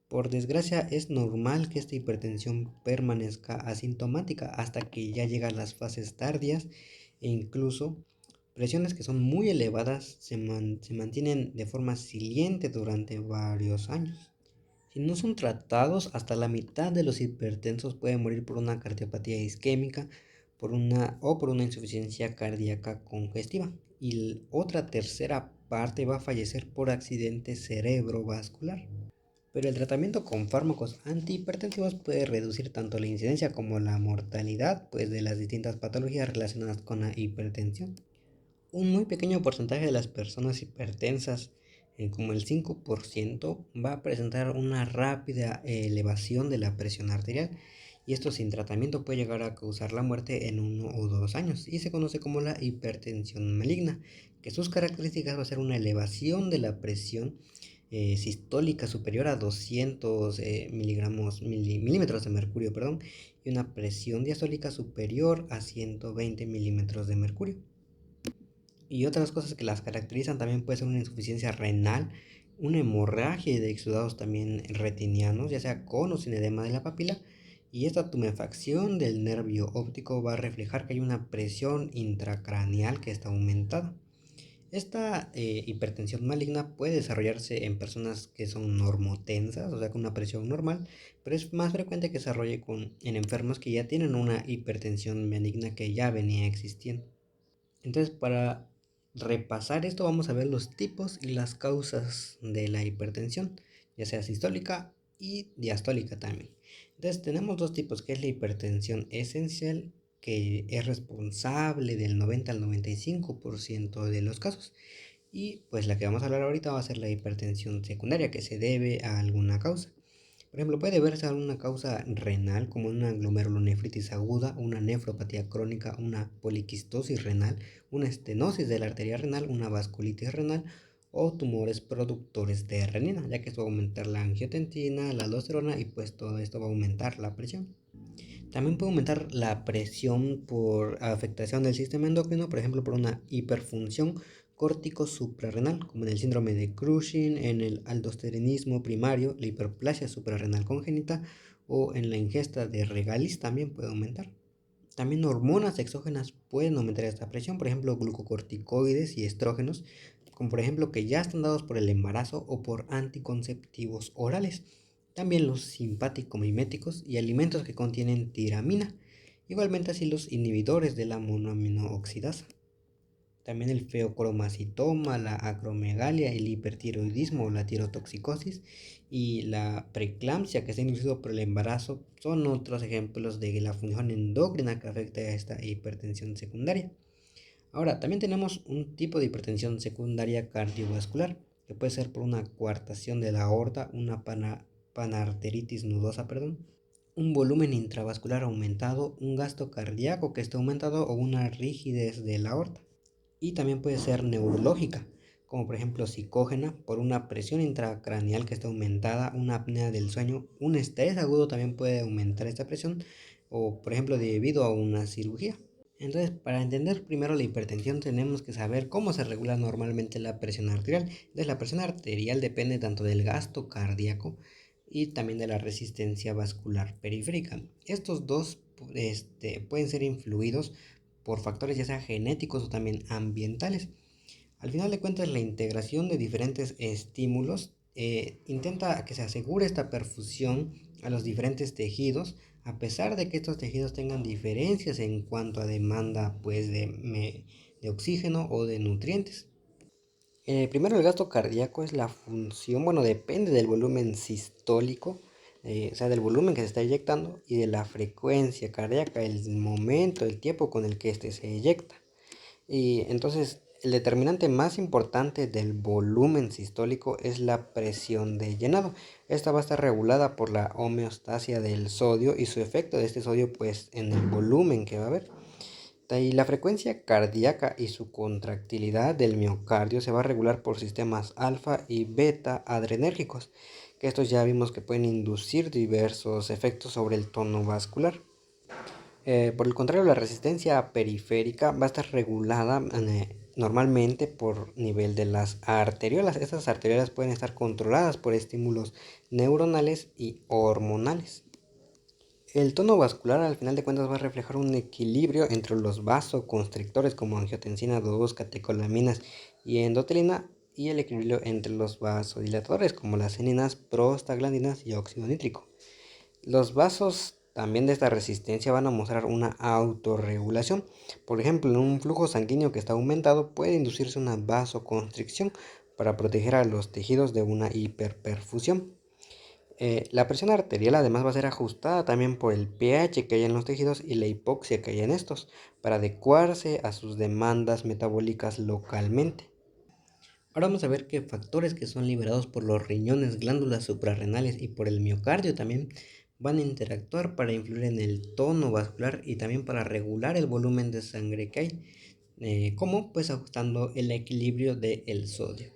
Por desgracia, es normal que esta hipertensión permanezca asintomática hasta que ya llegan las fases tardías e incluso presiones que son muy elevadas se mantienen de forma silente durante varios años. Si no son tratados, hasta la mitad de los hipertensos pueden morir por una cardiopatía isquémica por una insuficiencia cardíaca congestiva. Y otra tercera parte va a fallecer por accidente cerebrovascular. Pero el tratamiento con fármacos antihipertensivos puede reducir tanto la incidencia como la mortalidad pues, de las distintas patologías relacionadas con la hipertensión. Un muy pequeño porcentaje de las personas hipertensas, como el 5%, va a presentar una rápida elevación de la presión arterial y esto sin tratamiento puede llegar a causar la muerte en 1 o 2 años y se conoce como la hipertensión maligna, que sus características va a ser una elevación de la presión sistólica superior a 200 milímetros de mercurio, perdón, y una presión diastólica superior a 120 milímetros de mercurio. Y otras cosas que las caracterizan también puede ser una insuficiencia renal, una hemorragia de exudados también retinianos, ya sea con o sin edema de la papila, y esta tumefacción del nervio óptico va a reflejar que hay una presión intracraneal que está aumentada. Esta hipertensión maligna puede desarrollarse en personas que son normotensas, o sea, con una presión normal, pero es más frecuente que se desarrolle en enfermos que ya tienen una hipertensión maligna que ya venía existiendo. Entonces, para repasar esto, vamos a ver los tipos y las causas de la hipertensión, ya sea sistólica y diastólica también. Entonces, tenemos dos tipos, que es la hipertensión esencial, que es responsable del 90 al 95% de los casos. Y pues la que vamos a hablar ahorita va a ser la hipertensión secundaria, que se debe a alguna causa. Por ejemplo, puede verse alguna causa renal como una glomerulonefritis aguda, una nefropatía crónica, una poliquistosis renal, una estenosis de la arteria renal, una vasculitis renal o tumores productores de renina, ya que esto va a aumentar la angiotensina, la aldosterona y pues todo esto va a aumentar la presión. También puede aumentar la presión por afectación del sistema endocrino, por ejemplo, por una hiperfunción córtico-suprarrenal, como en el síndrome de Cushing, en el aldosteronismo primario, la hiperplasia suprarrenal congénita o en la ingesta de regalis también puede aumentar. También hormonas exógenas pueden aumentar esta presión, por ejemplo, glucocorticoides y estrógenos, como por ejemplo que ya están dados por el embarazo o por anticonceptivos orales. También los simpático-miméticos y alimentos que contienen tiramina. Igualmente así los inhibidores de la monoaminooxidasa. También el feocromacitoma, la acromegalia, el hipertiroidismo o la tirotoxicosis y la preeclampsia que está inducido por el embarazo son otros ejemplos de la función endocrina que afecta a esta hipertensión secundaria. Ahora, también tenemos un tipo de hipertensión secundaria cardiovascular, que puede ser por una coartación de la aorta, una panarteritis nudosa, perdón, un volumen intravascular aumentado, un gasto cardíaco que está aumentado o una rigidez de la aorta. Y también puede ser neurológica, como por ejemplo psicógena, por una presión intracraneal que está aumentada, una apnea del sueño, un estrés agudo también puede aumentar esta presión, o por ejemplo debido a una cirugía. Entonces, para entender primero la hipertensión tenemos que saber cómo se regula normalmente la presión arterial. Entonces, la presión arterial depende tanto del gasto cardíaco y también de la resistencia vascular periférica. Estos dos pueden ser influidos por factores ya sea genéticos o también ambientales. Al final de cuentas, la integración de diferentes estímulos intenta que se asegure esta perfusión a los diferentes tejidos, a pesar de que estos tejidos tengan diferencias en cuanto a demanda pues, de oxígeno o de nutrientes. Primero, el gasto cardíaco es la función, bueno, depende del volumen sistólico, o sea, del volumen que se está eyectando y de la frecuencia cardíaca, el momento, el tiempo con el que éste se eyecta. Y entonces, el determinante más importante del volumen sistólico es la presión de llenado. Esta va a estar regulada por la homeostasia del sodio y su efecto de este sodio, pues, en el volumen que va a haber. Y la frecuencia cardíaca y su contractilidad del miocardio se va a regular por sistemas alfa y beta adrenérgicos, que estos ya vimos que pueden inducir diversos efectos sobre el tono vascular. Por el contrario, la resistencia periférica va a estar regulada normalmente por nivel de las arteriolas. Estas arteriolas pueden estar controladas por estímulos neuronales y hormonales. El tono vascular al final de cuentas va a reflejar un equilibrio entre los vasoconstrictores como angiotensina 2, catecolaminas y endotelina y el equilibrio entre los vasodilatadores como las seninas, prostaglandinas y óxido nítrico. Los vasos también de esta resistencia van a mostrar una autorregulación. Por ejemplo, en un flujo sanguíneo que está aumentado puede inducirse una vasoconstricción para proteger a los tejidos de una hiperperfusión. La presión arterial además va a ser ajustada también por el pH que hay en los tejidos y la hipoxia que hay en estos para adecuarse a sus demandas metabólicas localmente. Ahora vamos a ver qué factores que son liberados por los riñones, glándulas suprarrenales y por el miocardio también van a interactuar para influir en el tono vascular y también para regular el volumen de sangre que hay, como pues ajustando el equilibrio del sodio.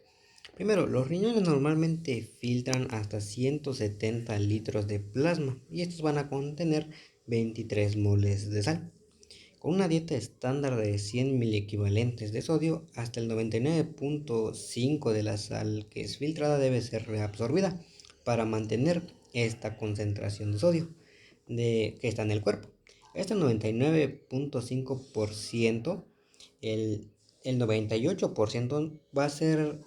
Primero, los riñones normalmente filtran hasta 170 litros de plasma y estos van a contener 23 moles de sal. Con una dieta estándar de 100 miliequivalentes de sodio, hasta el 99.5 de la sal que es filtrada debe ser reabsorbida para mantener esta concentración de sodio que está en el cuerpo. Este 99.5%, el 98% va a ser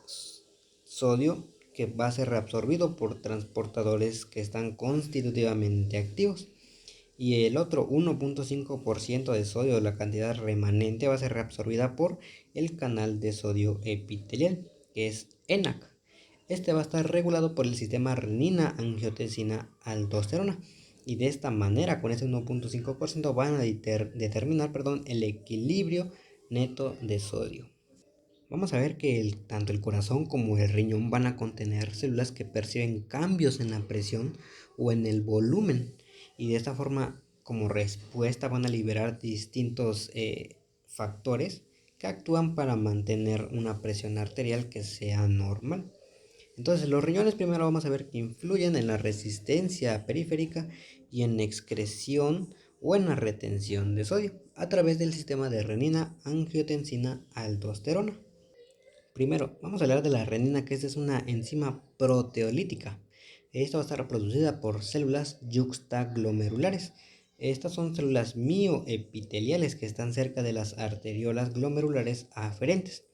sodio que va a ser reabsorbido por transportadores que están constitutivamente activos. Y el otro 1.5% de sodio, la cantidad remanente, va a ser reabsorbida por el canal de sodio epitelial, que es ENaC. Este va a estar regulado por el sistema renina-angiotensina-aldosterona. Y de esta manera, con ese 1.5%, van a determinar el equilibrio neto de sodio. Vamos a ver que tanto el corazón como el riñón van a contener células que perciben cambios en la presión o en el volumen y de esta forma como respuesta van a liberar distintos factores que actúan para mantener una presión arterial que sea normal. Entonces los riñones primero vamos a ver que influyen en la resistencia periférica y en excreción o en la retención de sodio a través del sistema de renina, angiotensina, aldosterona. Primero, vamos a hablar de la renina, que esta es una enzima proteolítica. Esta va a estar producida por células yuxtaglomerulares. Estas son células mioepiteliales que están cerca de las arteriolas glomerulares aferentes.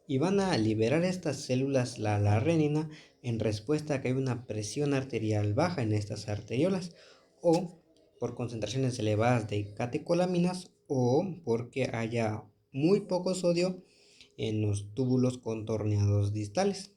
Y van a liberar estas células la renina en respuesta a que hay una presión arterial baja en estas arteriolas o por concentraciones elevadas de catecolaminas o porque haya muy poco sodio en los túbulos contorneados distales.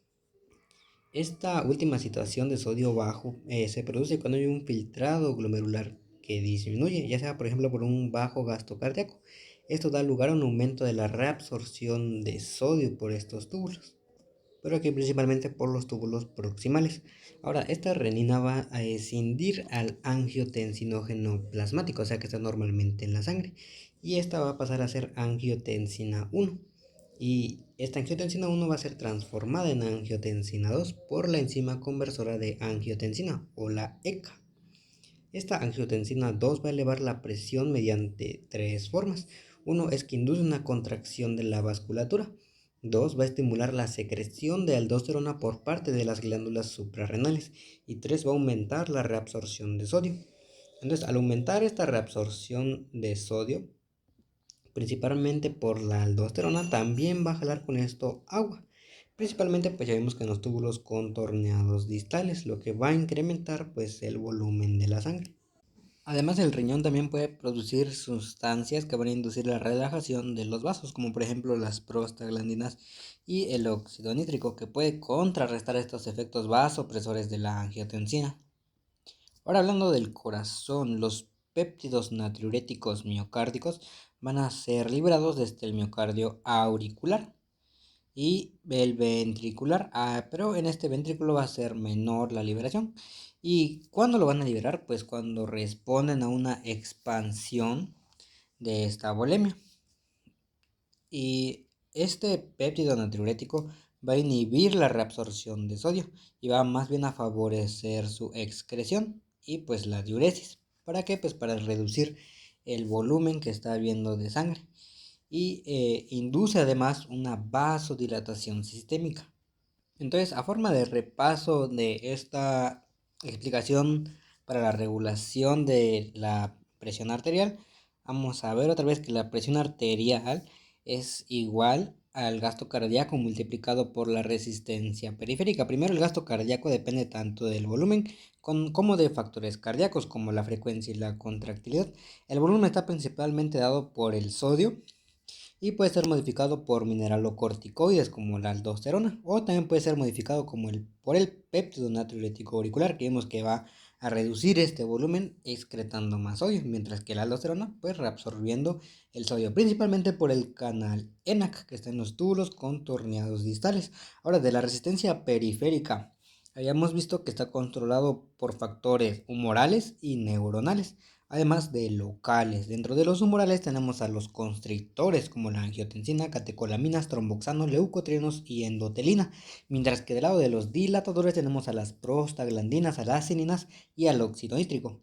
Esta última situación de sodio bajo se produce cuando hay un filtrado glomerular que disminuye, ya sea por ejemplo por un bajo gasto cardíaco. Esto da lugar a un aumento de la reabsorción de sodio por estos túbulos, pero aquí principalmente por los túbulos proximales. Ahora, esta renina va a escindir al angiotensinógeno plasmático, o sea que está normalmente en la sangre, y esta va a pasar a ser angiotensina 1. Y esta angiotensina 1 va a ser transformada en angiotensina 2 por la enzima conversora de angiotensina o la ECA. Esta angiotensina 2 va a elevar la presión mediante tres formas. Uno es que induce una contracción de la vasculatura. 2 va a estimular la secreción de aldosterona por parte de las glándulas suprarrenales. Y 3 va a aumentar la reabsorción de sodio. Entonces, al aumentar esta reabsorción de sodio, principalmente por la aldosterona, también va a jalar con esto agua. Principalmente pues ya vimos que en los túbulos contorneados distales, lo que va a incrementar pues el volumen de la sangre. Además, el riñón también puede producir sustancias que van a inducir la relajación de los vasos, como por ejemplo las prostaglandinas y el óxido nítrico, que puede contrarrestar estos efectos vasopresores de la angiotensina. Ahora hablando del corazón, los péptidos natriuréticos miocárdicos van a ser liberados desde el miocardio auricular y el ventricular, pero en este ventrículo va a ser menor la liberación. ¿Y cuándo lo van a liberar? Pues cuando responden a una expansión de esta volemia. Y este péptido natriurético va a inhibir la reabsorción de sodio y va más bien a favorecer su excreción y pues la diuresis. ¿Para qué? Pues para reducir el volumen que está habiendo de sangre y induce además una vasodilatación sistémica. Entonces, a forma de repaso de esta explicación para la regulación de la presión arterial, vamos a ver otra vez que la presión arterial es igual al gasto cardíaco multiplicado por la resistencia periférica. Primero, el gasto cardíaco depende tanto del volumen como de factores cardíacos como la frecuencia y la contractilidad. El volumen está principalmente dado por el sodio y puede ser modificado por mineralocorticoides como la aldosterona, o también puede ser modificado por el péptido natriurético auricular, que vemos que va a reducir este volumen excretando más sodio, mientras que la aldosterona pues reabsorbiendo el sodio, principalmente por el canal ENaC que está en los túbulos contorneados distales. Ahora, de la resistencia periférica, habíamos visto que está controlado por factores humorales y neuronales, además de locales. Dentro de los humorales tenemos a los constrictores como la angiotensina, catecolaminas, tromboxano, leucotrienos y endotelina, mientras que del lado de los dilatadores tenemos a las prostaglandinas, a las cininas y al óxido nítrico.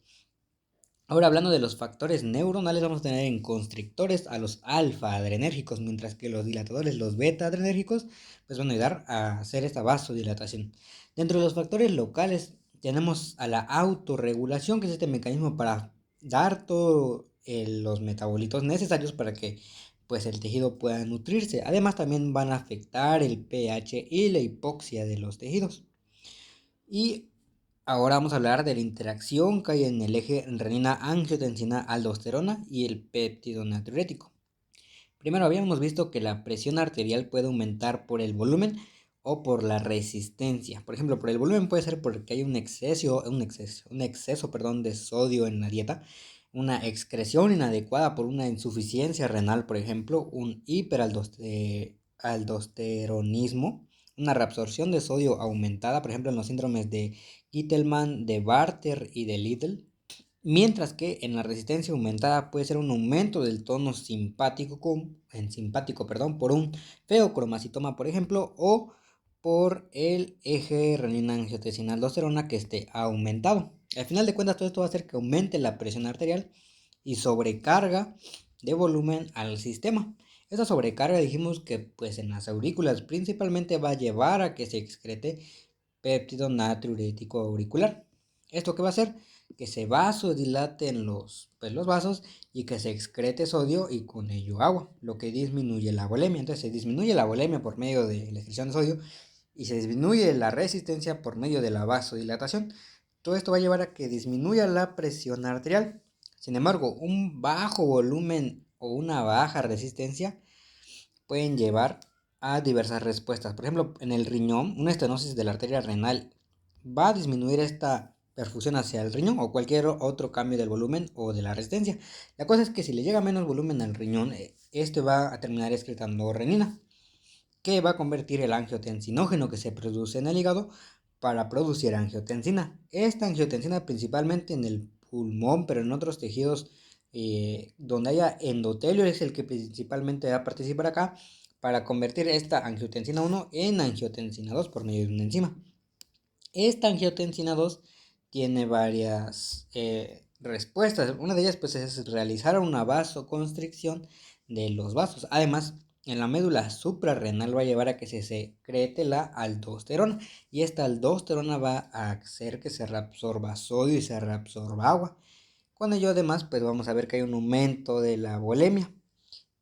Ahora, hablando de los factores neuronales, vamos a tener en constrictores a los alfa-adrenérgicos, mientras que los dilatadores, los beta-adrenérgicos, pues van a ayudar a hacer esta vasodilatación. Dentro de los factores locales tenemos a la autorregulación, que es este mecanismo para dar todos los metabolitos necesarios para que pues el tejido pueda nutrirse. Además, también van a afectar el pH y la hipoxia de los tejidos. Y ahora vamos a hablar de la interacción que hay en el eje renina-angiotensina-aldosterona y el péptido natriurético. Primero habíamos visto que la presión arterial puede aumentar por el volumen o por la resistencia. Por ejemplo, por el volumen puede ser porque hay un exceso de sodio en la dieta, una excreción inadecuada por una insuficiencia renal, por ejemplo, un hiperaldosteronismo, una reabsorción de sodio aumentada, por ejemplo, en los síndromes de Gitelman, de Bartter y de Little. Mientras que en la resistencia aumentada puede ser un aumento del tono simpático, por un feocromacitoma, por ejemplo, o por el eje renina-angiotensina-aldosterona que esté aumentado. Al final de cuentas, todo esto va a hacer que aumente la presión arterial y sobrecarga de volumen al sistema. Esta sobrecarga dijimos que pues en las aurículas principalmente va a llevar a que se excrete péptido natriurético auricular. ¿Esto qué va a hacer? Que se vasodilaten los vasos y que se excrete sodio y con ello agua, lo que disminuye la volemia. Entonces se disminuye la volemia por medio de la excreción de sodio y se disminuye la resistencia por medio de la vasodilatación. Todo esto va a llevar a que disminuya la presión arterial. Sin embargo, un bajo volumen o una baja resistencia pueden llevar a diversas respuestas. Por ejemplo, en el riñón, una estenosis de la arteria renal va a disminuir esta perfusión hacia el riñón o cualquier otro cambio del volumen o de la resistencia. La cosa es que si le llega menos volumen al riñón, este va a terminar excretando renina, que va a convertir el angiotensinógeno que se produce en el hígado para producir angiotensina. Esta angiotensina principalmente en el pulmón, pero en otros tejidos donde haya endotelio es el que principalmente va a participar acá para convertir esta angiotensina 1 en angiotensina 2 por medio de una enzima. Esta angiotensina 2 tiene varias respuestas. Una de ellas pues, es realizar una vasoconstricción de los vasos. Además, en la médula suprarrenal va a llevar a que se secrete la aldosterona. Y esta aldosterona va a hacer que se reabsorba sodio y se reabsorba agua. Con ello además pues vamos a ver que hay un aumento de la volemia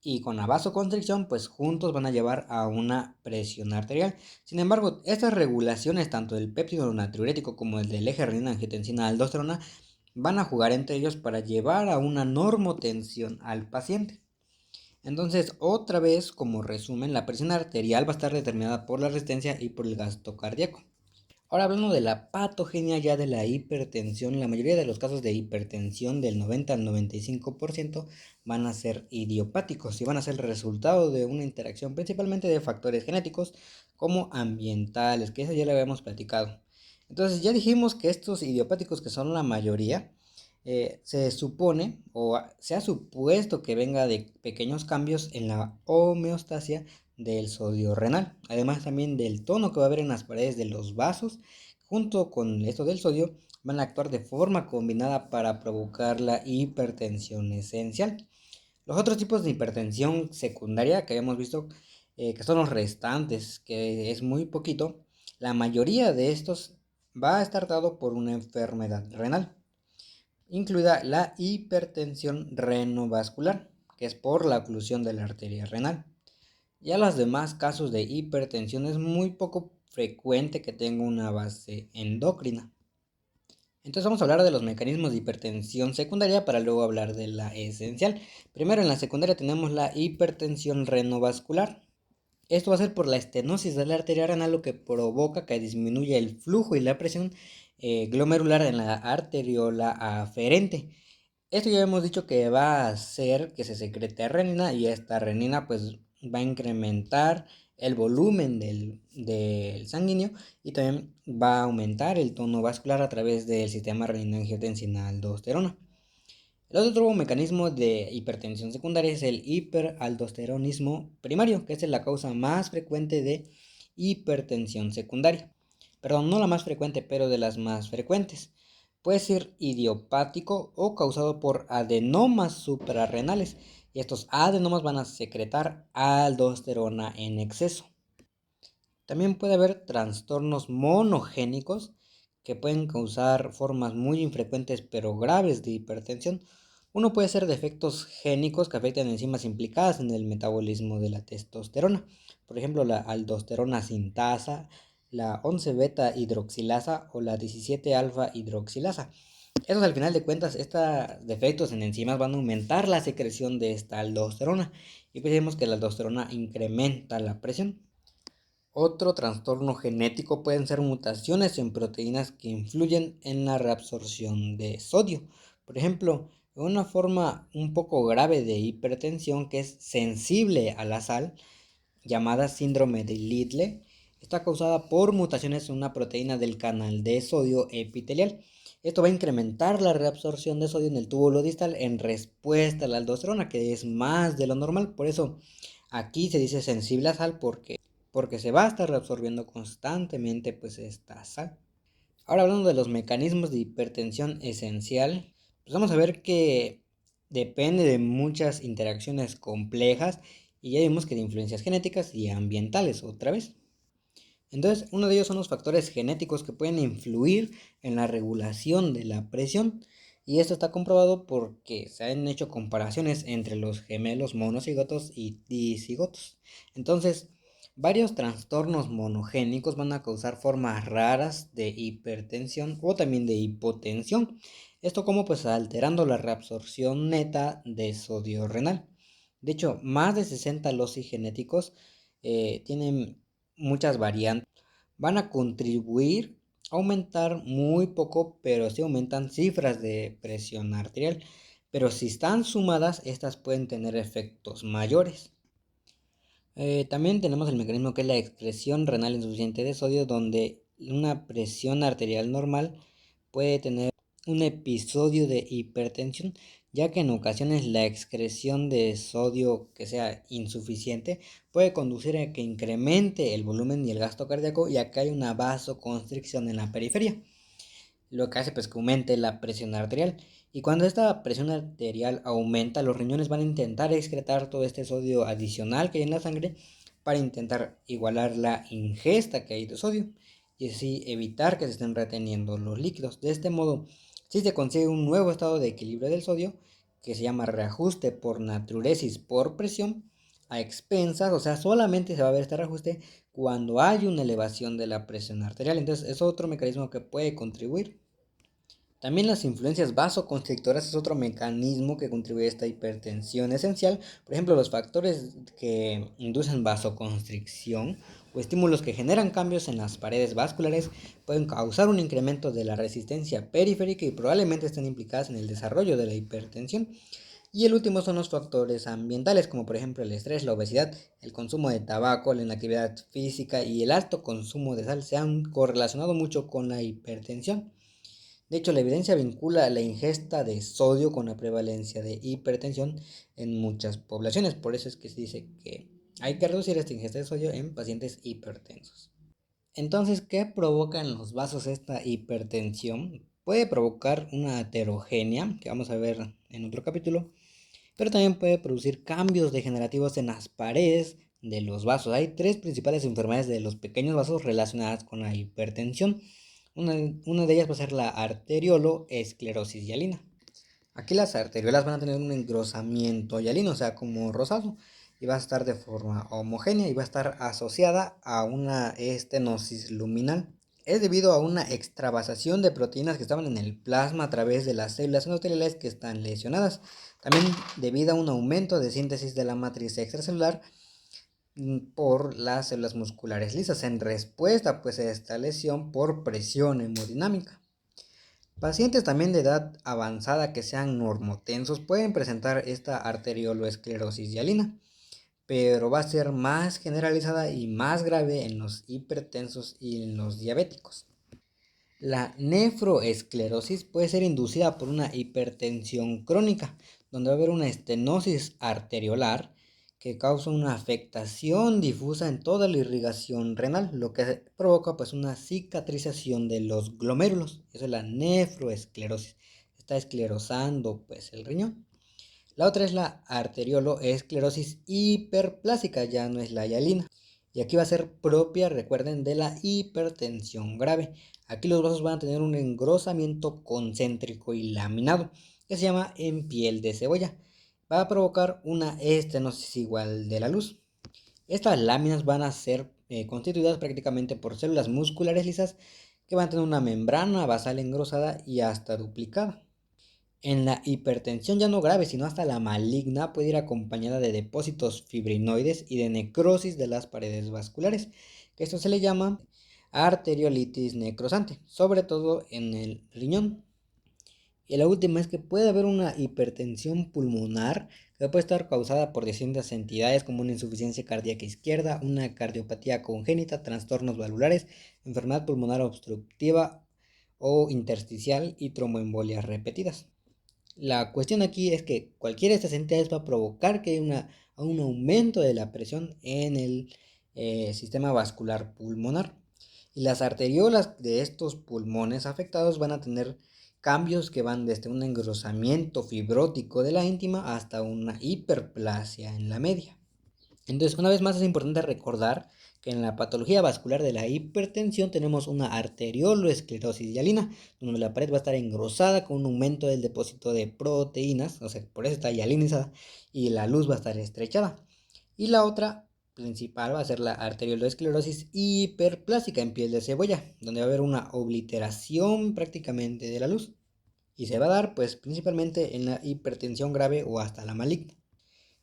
y con la vasoconstricción pues juntos van a llevar a una presión arterial. Sin embargo, estas regulaciones tanto del péptido natriurético como el del eje renina-angiotensina-aldosterona van a jugar entre ellos para llevar a una normotensión al paciente. Entonces, otra vez, como resumen, la presión arterial va a estar determinada por la resistencia y por el gasto cardíaco. Ahora hablando de la patogenia ya de la hipertensión, la mayoría de los casos de hipertensión del 90 al 95% van a ser idiopáticos y van a ser el resultado de una interacción principalmente de factores genéticos como ambientales, que eso ya lo habíamos platicado. Entonces ya dijimos que estos idiopáticos, que son la mayoría, se supone o se ha supuesto que venga de pequeños cambios en la homeostasia del sodio renal, además también del tono que va a haber en las paredes de los vasos, junto con esto del sodio, van a actuar de forma combinada para provocar la hipertensión esencial. Los otros tipos de hipertensión secundaria que habíamos visto, que son los restantes, que es muy poquito, la mayoría de estos va a estar dado por una enfermedad renal, incluida la hipertensión renovascular, que es por la oclusión de la arteria renal. Ya los demás casos de hipertensión es muy poco frecuente que tenga una base endocrina. Entonces vamos a hablar de los mecanismos de hipertensión secundaria para luego hablar de la esencial. Primero en la secundaria tenemos la hipertensión renovascular. Esto va a ser por la estenosis de la arteria renal, lo que provoca que disminuya el flujo y la presión glomerular en la arteriola aferente. Esto ya hemos dicho que va a hacer que se secrete renina, y esta renina pues va a incrementar el volumen del sanguíneo, y también va a aumentar el tono vascular a través del sistema renina-angiotensina-aldosterona. El otro mecanismo de hipertensión secundaria es el hiperaldosteronismo primario, que es la causa más frecuente de hipertensión secundaria. Perdón, no la más frecuente, pero de las más frecuentes. Puede ser idiopático o causado por adenomas suprarrenales, y estos adenomas van a secretar aldosterona en exceso. También puede haber trastornos monogénicos que pueden causar formas muy infrecuentes pero graves de hipertensión. Uno puede ser defectos génicos que afectan enzimas implicadas en el metabolismo de la testosterona, por ejemplo la aldosterona sintasa, la 11 beta hidroxilasa o la 17 alfa hidroxilasa. Estos, al final de cuentas, estos defectos en enzimas van a aumentar la secreción de esta aldosterona, y pues vemos que la aldosterona incrementa la presión. Otro trastorno genético pueden ser mutaciones en proteínas que influyen en la reabsorción de sodio. Por ejemplo, una forma un poco grave de hipertensión que es sensible a la sal, llamada síndrome de Liddle, está causada por mutaciones en una proteína del canal de sodio epitelial. Esto va a incrementar la reabsorción de sodio en el túbulo distal en respuesta a la aldosterona, que es más de lo normal. Por eso aquí se dice sensible a sal, porque se va a estar reabsorbiendo constantemente pues esta sal. Ahora, hablando de los mecanismos de hipertensión esencial, pues vamos a ver que depende de muchas interacciones complejas, y ya vimos que de influencias genéticas y ambientales otra vez. Entonces, uno de ellos son los factores genéticos que pueden influir en la regulación de la presión, y esto está comprobado porque se han hecho comparaciones entre los gemelos monocigotos y dicigotos. Entonces, varios trastornos monogénicos van a causar formas raras de hipertensión o también de hipotensión. Esto como pues alterando la reabsorción neta de sodio renal. De hecho, más de 60 loci genéticos tienen muchas variantes, van a contribuir a aumentar muy poco, pero sí aumentan cifras de presión arterial. Pero si están sumadas, estas pueden tener efectos mayores. También tenemos el mecanismo que es la excreción renal insuficiente de sodio, donde una presión arterial normal puede tener un episodio de hipertensión, ya que en ocasiones la excreción de sodio que sea insuficiente puede conducir a que incremente el volumen y el gasto cardíaco, y acá hay una vasoconstricción en la periferia, lo que hace pues que aumente la presión arterial. Y cuando esta presión arterial aumenta, los riñones van a intentar excretar todo este sodio adicional que hay en la sangre para intentar igualar la ingesta que hay de sodio, y así evitar que se estén reteniendo los líquidos. De este modo, si se consigue un nuevo estado de equilibrio del sodio, que se llama reajuste por natriuresis por presión, a expensas, o sea, solamente se va a ver este reajuste cuando hay una elevación de la presión arterial. Entonces es otro mecanismo que puede contribuir. También las influencias vasoconstrictoras es otro mecanismo que contribuye a esta hipertensión esencial. Por ejemplo, los factores que inducen vasoconstricción o estímulos que generan cambios en las paredes vasculares pueden causar un incremento de la resistencia periférica y probablemente estén implicadas en el desarrollo de la hipertensión. Y el último son los factores ambientales, como por ejemplo el estrés, la obesidad, el consumo de tabaco, la inactividad física y el alto consumo de sal se han correlacionado mucho con la hipertensión. De hecho, la evidencia vincula la ingesta de sodio con la prevalencia de hipertensión en muchas poblaciones. Por eso es que se dice que hay que reducir esta ingesta de sodio en pacientes hipertensos. Entonces, ¿qué provoca en los vasos esta hipertensión? Puede provocar una aterogenia, que vamos a ver en otro capítulo, pero también puede producir cambios degenerativos en las paredes de los vasos. Hay tres principales enfermedades de los pequeños vasos relacionadas con la hipertensión. Una de ellas va a ser la arterioloesclerosis hialina. Aquí las arteriolas van a tener un engrosamiento hialino, o sea, como rosado, y va a estar de forma homogénea y va a estar asociada a una estenosis luminal. Es debido a una extravasación de proteínas que estaban en el plasma a través de las células endoteliales que están lesionadas. También debido a un aumento de síntesis de la matriz extracelular por las células musculares lisas en respuesta pues a esta lesión por presión hemodinámica. Pacientes también de edad avanzada que sean normotensos pueden presentar esta arterioloesclerosis hialina, pero va a ser más generalizada y más grave en los hipertensos y en los diabéticos. La nefroesclerosis puede ser inducida por una hipertensión crónica, donde va a haber una estenosis arteriolar que causa una afectación difusa en toda la irrigación renal, lo que provoca pues una cicatrización de los glomérulos. Eso es la nefroesclerosis. Está esclerosando pues el riñón. La otra es la arterioloesclerosis hiperplásica, ya no es la hialina. Y aquí va a ser propia, recuerden, de la hipertensión grave. Aquí los vasos van a tener un engrosamiento concéntrico y laminado, que se llama en piel de cebolla. Va a provocar una estenosis igual de la luz. Estas láminas van a ser constituidas prácticamente por células musculares lisas que van a tener una membrana basal engrosada y hasta duplicada. En la hipertensión ya no grave, sino hasta la maligna, puede ir acompañada de depósitos fibrinoides y de necrosis de las paredes vasculares, que esto se le llama arteriolitis necrosante, sobre todo en el riñón. Y la última es que puede haber una hipertensión pulmonar que puede estar causada por distintas entidades como una insuficiencia cardíaca izquierda, una cardiopatía congénita, trastornos valvulares, enfermedad pulmonar obstructiva o intersticial y tromboembolias repetidas. La cuestión aquí es que cualquiera de estas entidades va a provocar que haya un aumento de la presión en el sistema vascular pulmonar. Y las arteriolas de estos pulmones afectados van a tener cambios que van desde un engrosamiento fibrótico de la íntima hasta una hiperplasia en la media. Entonces, una vez más es importante recordar que en la patología vascular de la hipertensión tenemos una arterioloesclerosis hialina, donde la pared va a estar engrosada con un aumento del depósito de proteínas, o sea, por eso está hialinizada, y la luz va a estar estrechada. Y la otra principal va a ser la arterioloesclerosis hiperplásica en piel de cebolla, donde va a haber una obliteración prácticamente de la luz. Y se va a dar pues principalmente en la hipertensión grave o hasta la maligna.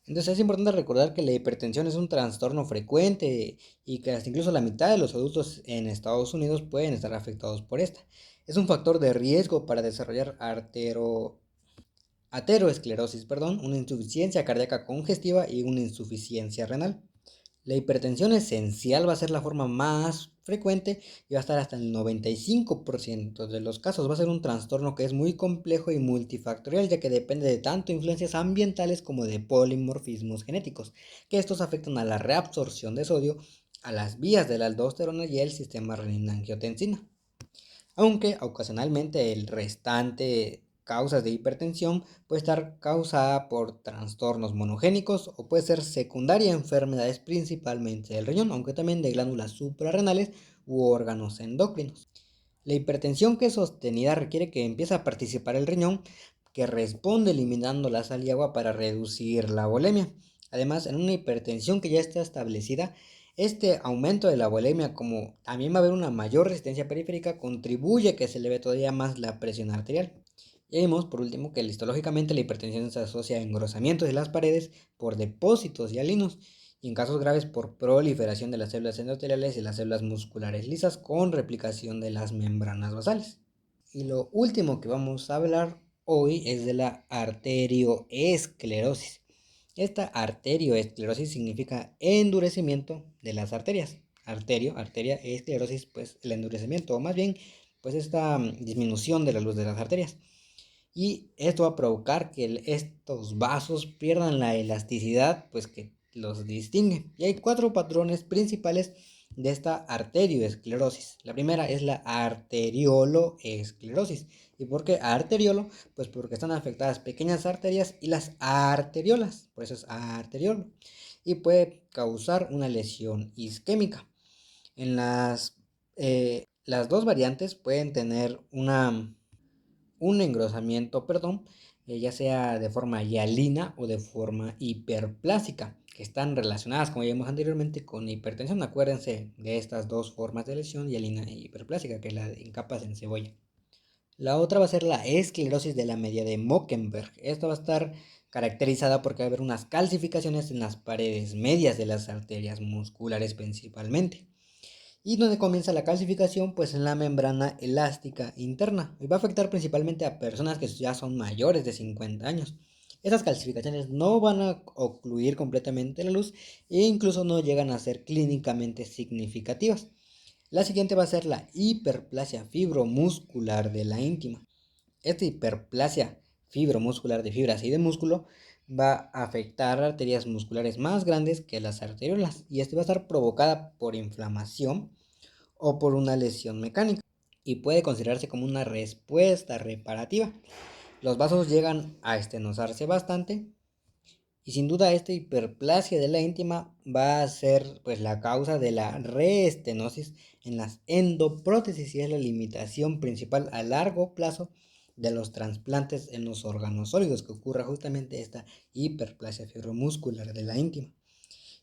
Entonces es importante recordar que la hipertensión es un trastorno frecuente y que hasta incluso la mitad de los adultos en Estados Unidos pueden estar afectados por esta. Es un factor de riesgo para desarrollar ateroesclerosis, una insuficiencia cardíaca congestiva y una insuficiencia renal. La hipertensión esencial va a ser la forma más frecuente y va a estar hasta el 95% de los casos. Va a ser un trastorno que es muy complejo y multifactorial, ya que depende de tanto influencias ambientales como de polimorfismos genéticos, que estos afectan a la reabsorción de sodio, a las vías de la aldosterona y el sistema renina-angiotensina. Aunque ocasionalmente el restante causas de hipertensión puede estar causada por trastornos monogénicos o puede ser secundaria a enfermedades principalmente del riñón, aunque también de glándulas suprarrenales u órganos endocrinos. La hipertensión que es sostenida requiere que empiece a participar el riñón, que responde eliminando la sal y agua para reducir la volemia. Además, en una hipertensión que ya está establecida, este aumento de la volemia, como también va a haber una mayor resistencia periférica, contribuye a que se eleve todavía más la presión arterial. Y vimos, por último, que histológicamente la hipertensión se asocia a engrosamientos de las paredes por depósitos hialinos y en casos graves por proliferación de las células endoteliales y las células musculares lisas con replicación de las membranas basales. Y lo último que vamos a hablar hoy es de la arterioesclerosis. Esta arterioesclerosis significa endurecimiento de las arterias. Arteria, esclerosis, pues el endurecimiento, o más bien pues esta disminución de la luz de las arterias. Y esto va a provocar que estos vasos pierdan la elasticidad, pues que los distingue. Y hay 4 patrones principales de esta arterioesclerosis. La primera es la arterioloesclerosis. ¿Y por qué arteriolo? Pues porque están afectadas pequeñas arterias y las arteriolas, por eso es arteriolo. Y puede causar una lesión isquémica. En las dos variantes pueden tener un engrosamiento, ya sea de forma hialina o de forma hiperplásica, que están relacionadas, como vimos anteriormente, con hipertensión. Acuérdense de estas dos formas de lesión, hialina e hiperplásica, que es la en capas en cebolla. La otra va a ser la esclerosis de la media de Mockenberg. Esta va a estar caracterizada porque va a haber unas calcificaciones en las paredes medias de las arterias musculares principalmente. ¿Y donde comienza la calcificación? Pues en la membrana elástica interna. Y va a afectar principalmente a personas que ya son mayores de 50 años. Esas calcificaciones no van a ocluir completamente la luz e incluso no llegan a ser clínicamente significativas. La siguiente va a ser la hiperplasia fibromuscular de la íntima. Esta hiperplasia fibromuscular de fibras y de músculo va a afectar arterias musculares más grandes que las arteriolas y esta va a estar provocada por inflamación o por una lesión mecánica y puede considerarse como una respuesta reparativa. Los vasos llegan a estenosarse bastante y sin duda esta hiperplasia de la íntima va a ser pues la causa de la reestenosis en las endoprótesis y es la limitación principal a largo plazo de los trasplantes en los órganos sólidos que ocurra justamente esta hiperplasia fibromuscular de la íntima.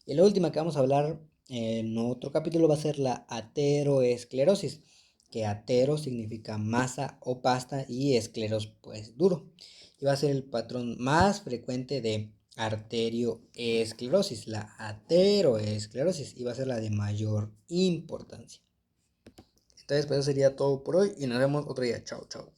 Y la última que vamos a hablar en otro capítulo va a ser la ateroesclerosis, que atero significa masa o pasta y escleros pues duro. Y va a ser el patrón más frecuente de arterioesclerosis, la ateroesclerosis, y va a ser la de mayor importancia. Entonces, pues eso sería todo por hoy y nos vemos otro día. Chao, chao.